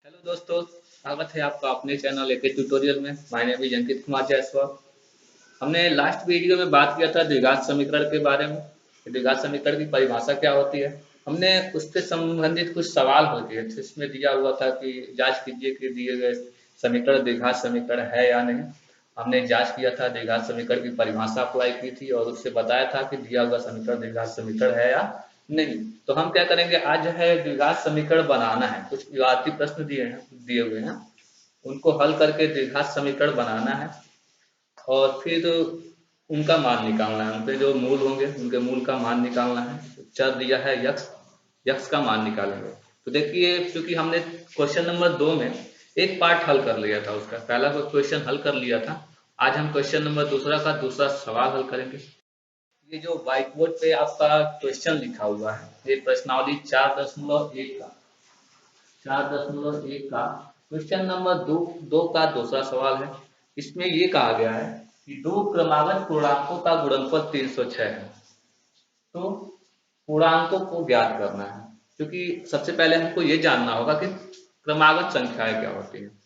Hello दोस्तों, स्वागत है आपका अपने चैनल एके ट्यूटोरियल में। My name is Ankit Kumar Jaiswal. हमने लास्ट वीडियो में बात किया था द्विघात समीकरण के बारे में कि द्विघात समीकरण की परिभाषा क्या होती है। हमने उससे संबंधित कुछ सवाल हो गए थे। इसमें दिया हुआ था कि जांच कीजिए कि दिए गए समीकरण द्विघात समीकरण है या नहीं। हमने जांच किया था, द्विघात समीकरण की परिभाषा अप्लाई की थी और उससे बताया था कि दिया हुआ समीकरण द्विघात समीकरण है या नहीं। तो हम क्या करेंगे, आज जो है द्विघात समीकरण बनाना है। कुछ विवादी प्रश्न दिए हुए हैं, उनको हल करके द्विघात समीकरण बनाना है और फिर उनका मान निकालना है। उनके जो मूल होंगे उनके मूल का मान निकालना है। चर दिया है यक्स, यक्स का मान निकालेंगे। तो देखिए, क्योंकि हमने क्वेश्चन नंबर 2 में एक पार्ट हल कर लिया था, उसका पहला क्वेश्चन हल कर लिया था। आज हम क्वेश्चन नंबर दूसरा का दूसरा सवाल हल करेंगे। ये जो व्हाइट बोर्ड पे आपका क्वेश्चन लिखा हुआ है, ये प्रश्नावली 4.1 का 4.1 का क्वेश्चन नंबर दो का दूसरा सवाल है। इसमें ये कहा गया है कि दो क्रमागत पूर्णांकों का गुणनफल 306 है। तो पूर्णांकों को ज्ञात करना है, क्योंकि सबसे पहले हमको ये जानना होगा कि क्रमागत संख्याएं क्या होती हैं।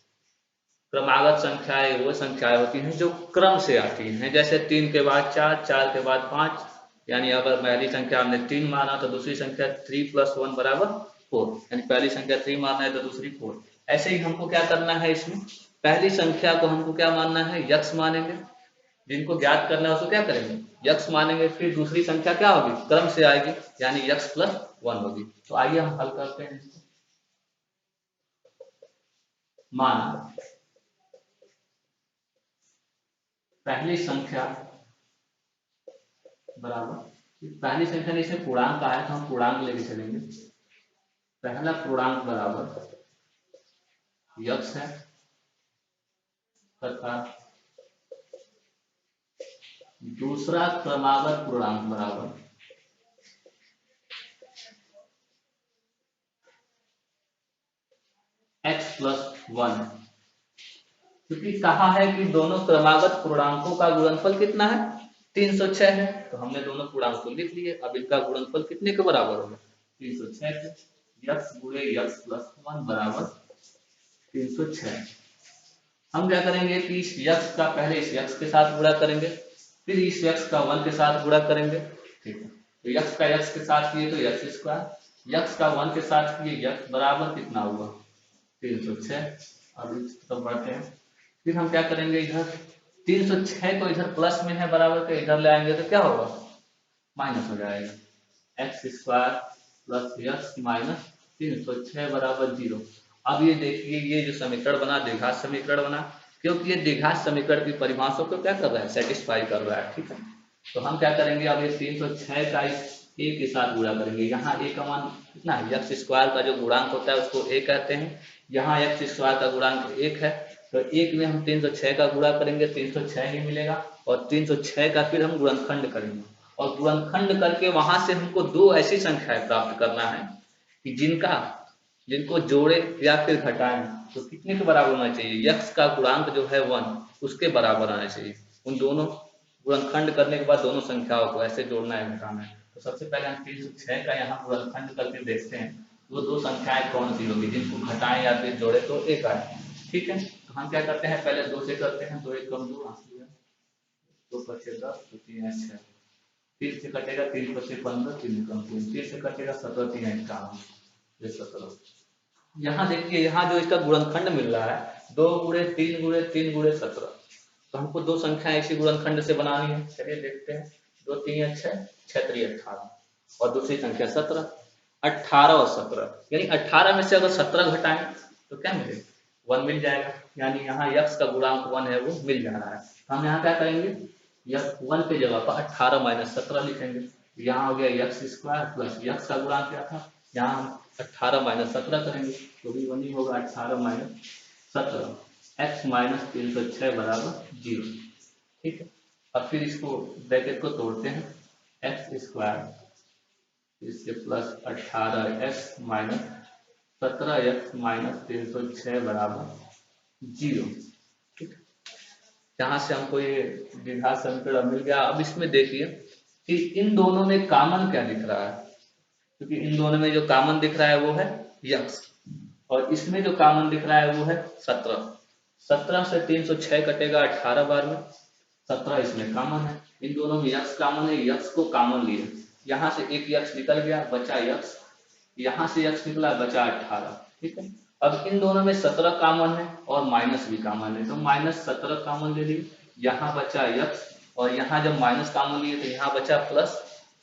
क्रमागत संख्याएं वो संख्याएं होती हैं जो क्रम से आती हैं, जैसे 3 के बाद 4, 4 के बाद 5। यानी अगर पहली संख्या हमने 3 माना तो दूसरी संख्या 3 + 1 = 4। यानी पहली संख्या 3 मानना है तो दूसरी 4। ऐसे ही हमको क्या करना है, इसमें पहली संख्या को हमको क्या मानना है, यक्स मानेंगे। जिनको ज्ञात करना है उसको क्या करेंगे, यक्स मानेंगे। फिर दूसरी संख्या क्या होगी, क्रम से आएगी, यानी यक्स + 1 होगी। तो आइए हम हल करते हैं। माना पहली संख्या बराबर, पहली संख्या ने इसमें पूर्णांक का है तो हम पूर्णांक लेके चलेंगे। पहला पूर्णांक बराबर यक्स है तथा दूसरा क्रमागत पूर्णांक बराबर x + 1 है। क्योंकि कहा है कि दोनों क्रमागत पूर्णांकों का गुणनफल कितना है, 306 है। तो हमने दोनों पूर्णांक को लिख लिए। अब इनका गुणनफल कितने के बराबर होगा, 306 के। यक्स गुणे यक्स + 1 बराबर 306। हम क्या करेंगे कि इस यक्स का पहले इस यक्स के साथ गुणा करेंगे, फिर इस यक्स का 1 के साथ गुणा करेंगे। ठीक है, तो यक्स का यक्स के साथ किए तो x², यक्स का 1 के साथ किए यक्स बराबर कितना हुआ, 306। अब इस तरफ बढ़ते हैं। फिर हम क्या करेंगे, इधर 306 को इधर प्लस में है बराबर के, इधर ले आएंगे तो क्या होगा, माइनस हो जाएगा। x² + यक्स माइनस 306 बराबर 0। अब ये देखिए, ये जो समीकरण बना द्विघात समीकरण बना, क्योंकि ये द्विघात समीकरण की परिभाषा को क्या कर रहा है, सेटिस्फाई कर रहा है। ठीक है, तो हम क्या करेंगे, अब ये 306 का इस a के साथ गुणा करेंगे। यहाँ a का मान कितना है, x² का जो गुणांक होता है उसको a कहते हैं। यहाँ x² का गुणांक 1 है, तो 1 में हम 306 का गुणा करेंगे, 306 ही मिलेगा। और 306 का फिर हम गुणनखंड करेंगे, और गुणनखंड करके वहां से हमको दो ऐसी संख्याएं प्राप्त करना है कि जिनको जोड़े या फिर घटाएं तो कितने के बराबर होना चाहिए, यक्स का गुणांक जो है 1 उसके बराबर आना चाहिए। उन दोनों गुणनखंड करने के बाद दोनों संख्याओं को ऐसे जोड़ना है, घटाना है। तो सबसे पहले हम 306 का यहाँ गुणनखंड करके देखते हैं वो दो संख्याएं कौन सी होगी, जिनको घटाएं या फिर जोड़े तो एक आए। ठीक है, तो हम क्या करते हैं, पहले 2 से करते हैं। 2 × 1 = 2, 2 × 5 = 10, 2 × 3 = 6, 3 से कटेगा, 3 × 5 = 15, 3 × 3 3 से कटेगा, 17, 3 × 51, ये 17। यहाँ देखिए, यहाँ जो इसका गुणनखंड मिल रहा है 2 × 3 × 3 × 17। तो हमको दो संख्याएं इसी गुणनखंड से बनानी है। चलिए देखते हैं। 2 × 3 = 6, 6 × 3 = 18, और दूसरी संख्या 17। 18 और 17 यानी 18 में से अगर 17 घटाएं तो क्या मिलेगा, 1 मिल जाएगा। यानी यहाँ यक्स का गुणांक 1 है वो मिल जा रहा है। हम यहाँ क्या करेंगे, यक्स 1 के जगह पर 18 - 17 लिखेंगे। यहाँ हो गया x² + यक्स का गुणांक क्या था, यहाँ हम 18 - 17 करेंगे तो भी 1 ही होगा। 18 - 17, x - 306 बराबर 0। ठीक है, अब फिर इसको ब्रैकेट को तोड़ते हैं। x² इसके प्लस 18x - 17x - 306 बराबर 0। ठीक, जहां से हमको ये द्विघात समीकरण मिल गया। अब इसमें देखिए कि इन दोनों में कॉमन क्या दिख रहा है, क्योंकि इन दोनों में जो कॉमन दिख रहा है वो है यक्स, और इसमें जो कॉमन दिख रहा है वो है 17। 17 से 306 कटेगा 18 बार में, 17 इसमें कॉमन है। इन दोनों में यक्स कॉमन है, यक्स को कॉमन लिए, यहाँ से एक यक्स निकल गया, बचा यक्स, यहाँ से यक्स निकला, बचा 18। ठीक है, अब इन दोनों में 17 कॉमन है और माइनस भी कॉमन है, तो -17 कॉमन ले लिए, यहाँ बचा यक्स, और यहाँ जब माइनस कॉमन लिए तो यहाँ बचा प्लस,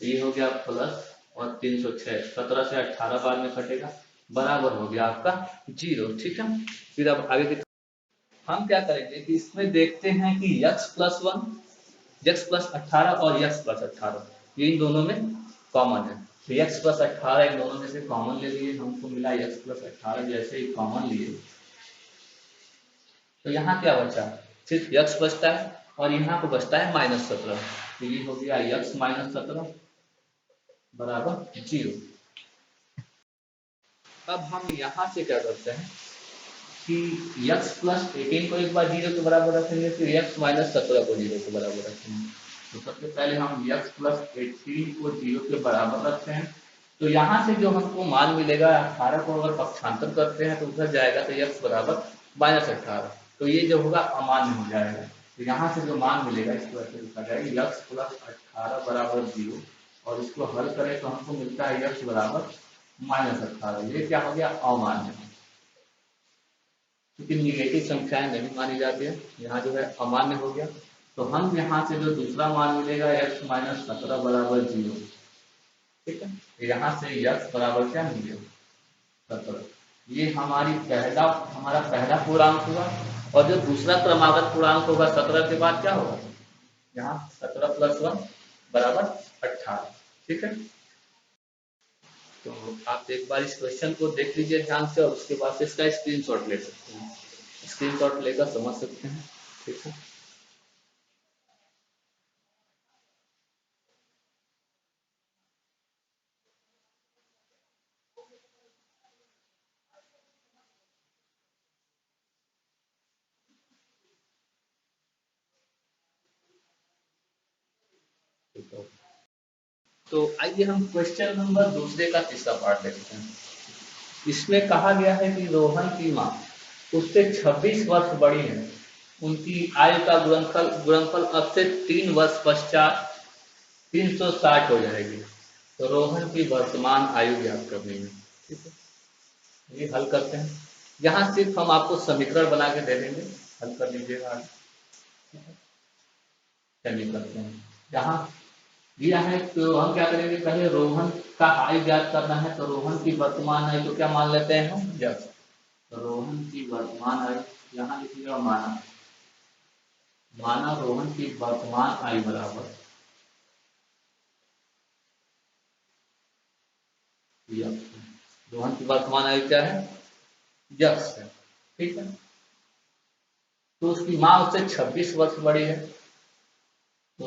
तो ये हो गया प्लस, और 306 17 से 18 बार में कटेगा, बराबर हो गया आपका 0। ठीक है, फिर अब आगे की हम क्या करेंगे कि इसमें देखते हैं कि x+1, x+18 और x+18 ये इन दोनों में कॉमन है, तो x+18 इन दोनों में से कॉमन ले लिए, हमको मिला x+18, जैसे ही कॉमन लिए तो यहाँ क्या बचा, सिर्फ x बचता है और यहाँ को बचता है -17, तो ये हो गया x -17 बराबर 0। अब हम यहाँ से क्या करते हैं कि x+18 को एक बार 0 के बराबर रखेंगे, फिर x -17 को 0 के बराबर रखेंगे। तो सबसे पहले हम x+18 को 0 के बराबर रखते हैं, तो यहाँ से जो हमको मान मिलेगा 18 को अगर पक्षांतर करते हैं तो उधर जाएगा, तो x बराबर -18, तो ये जो होगा अमान्य हो जाएगा, तो यहाँ से जो मान मिलेगा इसको ऐसे लिखा जाएगा x+18 बराबर 0, और इसको हल करें तो हमको मिलता है x बराबर -18, ये क्या हो गया, अमान्य, क्योंकि निगेटिव संख्याएं नहीं मानी जाती है, यहाँ जो है अमान्य हो गया। तो हम यहाँ से जो दूसरा मान मिलेगा x -17 बराबर 0, ठीक है, यहाँ से x बराबर क्या मिल गया, 17, ये हमारा पहला पूर्णांक हुआ, और जो दूसरा क्रमागत पूर्णांक होगा 17 के बाद क्या होगा, यहाँ 17 + 1 बराबर 18। ठीक है, तो आप एक बार इस क्वेश्चन को देख लीजिए ध्यान से, और उसके बाद से इसका स्क्रीनशॉट ले सकते हैं, स्क्रीनशॉट लेकर समझ सकते हैं। ठीक है, तो आइए हम क्वेश्चन नंबर दूसरे का तीसरा पार्ट देखते हैं। इसमें कहा गया है कि रोहन की माँ उससे 26 वर्ष बड़ी है, उनकी आयु का गुणनफल अब से 3 वर्ष पश्चात 360 हो जाएगी, तो रोहन की वर्तमान आयु ज्ञात करनी है। ठीक है, ये हल करते हैं, यहाँ सिर्फ हम आपको समीकरण बना के दे देंगे, हल कर लीजिएगा आगे। चलिए करते हैं, यहाँ दिया है तो हम क्या करेंगे, पहले रोहन का आयु ज्ञात करना है, तो रोहन की वर्तमान आयु तो क्या मान लेते हैं हम, यस, तो रोहन की वर्तमान आयु यहाँ लिखिएगा माना, रोहन की वर्तमान आयु बराबर यस, रोहन की वर्तमान आयु क्या है, यस है। ठीक है, तो उसकी माँ उससे 26 वर्ष बड़ी है, तो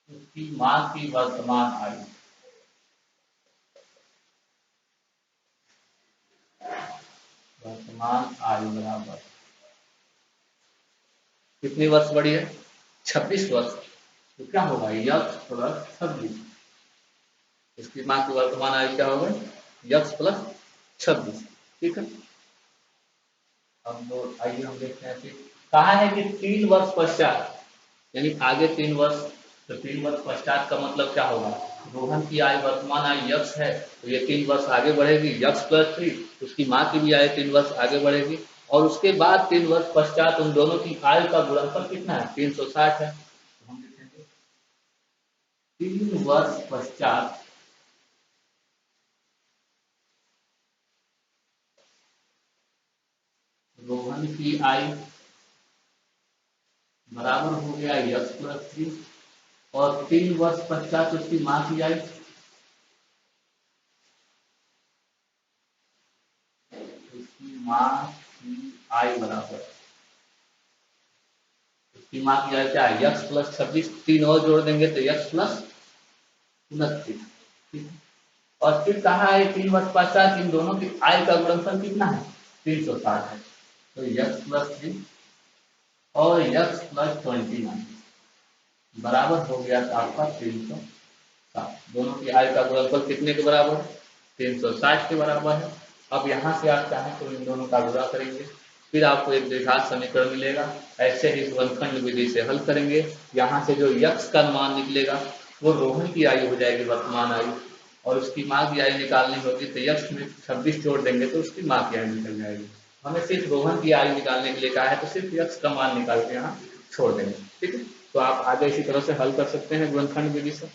उसकी माँ की वर्तमान आयु बराबर कितनी वर्ष बड़ी है, 26 वर्ष, तो क्या होगा यक्स प्लस 26, इसकी माँ की वर्तमान आयु क्या होगा, यक्स प्लस 26। ठीक है, अब आइए हम देखते हैं फिर, कहा है कि 3 वर्ष पश्चात, यानी आगे 3 वर्ष, तो 3 वर्ष पश्चात का मतलब क्या होगा, रोहन की आयु वर्तमान आयु यक्स है, तो ये 3 वर्ष आगे बढ़ेगी, यक्स प्लस 3, उसकी माँ की भी आयु 3 वर्ष आगे बढ़ेगी, और उसके बाद 3 वर्ष पश्चात उन दोनों की आयु का गुणनफल कितना है, 360 है, तो हम लिखेंगे 3 वर्ष पश्चात रोहन की आयु बराबर हो गया यक्स प्लस 3, और 3 वर्ष पश्चात उसकी माँ की आयु, उसकी माँ की आयु बराबर, उसकी माँ की आयु क्या है, यक्स प्लस 26, 3 और जोड़ देंगे तो यक्स प्लस 29। ठीक है, और फिर कहा है 3 वर्ष पश्चात इन दोनों की आय का गुणनफल कितना है, 360 है, तो यक्स प्लस 3 और यक्स प्लस 29 बराबर हो गया था आपका 360, दोनों की आय का गुणनफल कितने के बराबर है, 360 के बराबर है। अब यहाँ से आप चाहें तो इन दोनों का गुणा करेंगे, फिर आपको एक द्विघात समीकरण मिलेगा। ऐसे ही गुणनखंड विधि से हल करेंगे। यहाँ से जो यक्ष का मान निकलेगा वो रोहन की आयु हो जाएगी, वर्तमान आयु, और उसकी माँ की आयु निकालनी होगी तो यक्ष में 26 जोड़ देंगे तो उसकी माँ की आयु निकल जाएगी। हमें सिर्फ रोहन की आयु निकालने के लिए कहा है तो सिर्फ यक्ष का मान निकाल के यहाँ छोड़ देंगे। ठीक है, तो आप आगे इसी तरह से हल कर सकते हैं गुणनखंड विधि से।